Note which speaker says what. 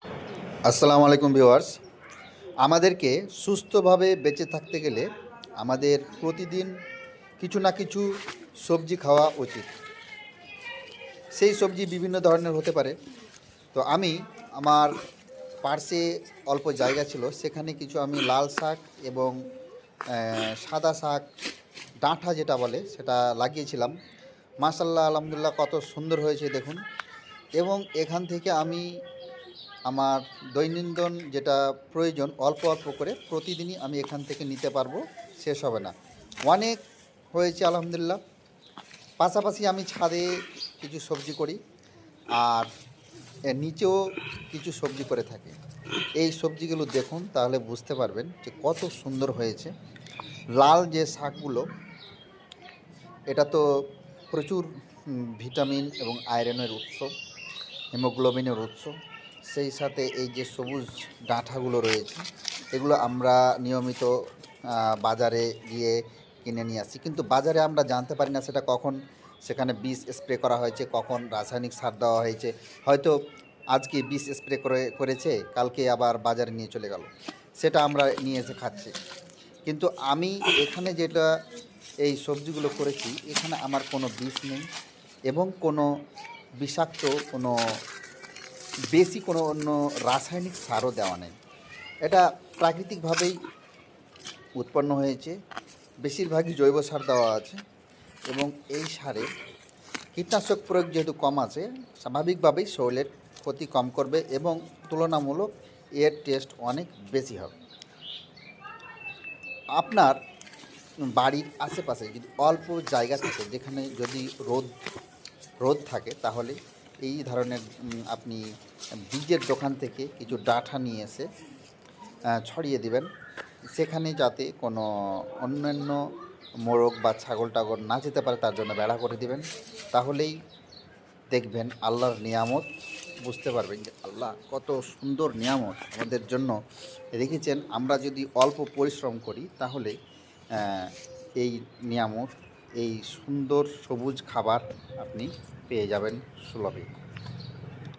Speaker 1: আসসালামু আলাইকুম ভিউয়ার্স। আমাদেরকে সুস্থভাবে বেঁচে থাকতে গেলে আমাদের প্রতিদিন কিছু না কিছু সবজি খাওয়া উচিত। সেই সবজি বিভিন্ন ধরনের হতে পারে। তো আমি আমার পার্শ্বে অল্প জায়গা ছিল, সেখানে কিছু আমি লাল শাক এবং সাদা শাক, ডাঁটা যেটা বলে সেটা লাগিয়েছিলাম। মাশাআল্লাহ, আলহামদুলিল্লাহ, কত সুন্দর হয়েছে দেখুন। এবং এখান থেকে আমি আমার দৈনন্দিন যেটা প্রয়োজন অল্প অল্প করে প্রতিদিনই আমি এখান থেকে নিতে পারবো, শেষ হবে না। অনেক হয়েছে আলহামদুলিল্লাহ। পাশাপাশি আমি ছাদে কিছু সবজি করি, আর এর নিচেও কিছু সবজি করে থাকি। এই সবজিগুলো দেখুন, তাহলে বুঝতে পারবেন যে কত সুন্দর হয়েছে। লাল যে শাকগুলো, এটা তো প্রচুর ভিটামিন এবং আয়রনের উৎস, হিমোগ্লোবিনের উৎস। সেই সাথে এই যে সবুজ ডাঁটাগুলো রয়েছে, এগুলো আমরা নিয়মিত বাজারে গিয়ে কিনে নিয়ে আসি, কিন্তু বাজারে আমরা জানতে পারি না সেটা কখন সেখানে বিষ স্প্রে করা হয়েছে, কখন রাসায়নিক সার দেওয়া হয়েছে। হয়তো আজকে বিষ স্প্রে করেছে, কালকে আবার বাজারে নিয়ে চলে গেল, সেটা আমরা নিয়ে এসে খাচ্ছি। কিন্তু আমি এখানে যেটা এই সবজিগুলো করেছি, এখানে আমার কোনো বিষ নেই এবং কোনো বিষাক্ত কোনো বেশি কোনো অন্য রাসায়নিক সারও দেওয়া নেই। এটা প্রাকৃতিকভাবেই উৎপন্ন হয়েছে। বেশিরভাগই জৈব সার দেওয়া আছে এবং এই সারে কীটনাশক প্রয়োগ যেহেতু কম আছে, স্বাভাবিকভাবেই শরীরের ক্ষতি কম করবে এবং তুলনামূলক এর টেস্ট অনেক বেশি হবে। আপনার বাড়ির আশেপাশে যদি অল্প জায়গা থাকে, যেখানে যদি রোদ রোদ থাকে, তাহলে এই ধরনের আপনি বীজের দোকান থেকে কিছু ডাঁটা নিয়ে এসে ছড়িয়ে দিবেন। সেখানে যাতে কোনো অন্যান্য মোরগ বা ছাগল টাগল না যেতে পারে, তার জন্য বেড়া করে দিবেন। তাহলেই দেখবেন আল্লাহর নিয়ামত, বুঝতে পারবেন যে আল্লাহ কত সুন্দর নিয়ামত আমাদের জন্য রেখেছেন। আমরা যদি অল্প পরিশ্রম করি, তাহলে এই নিয়ামত, এই সুন্দর সবুজ খাবার আপনি পেয়ে যাবেন সুলভে।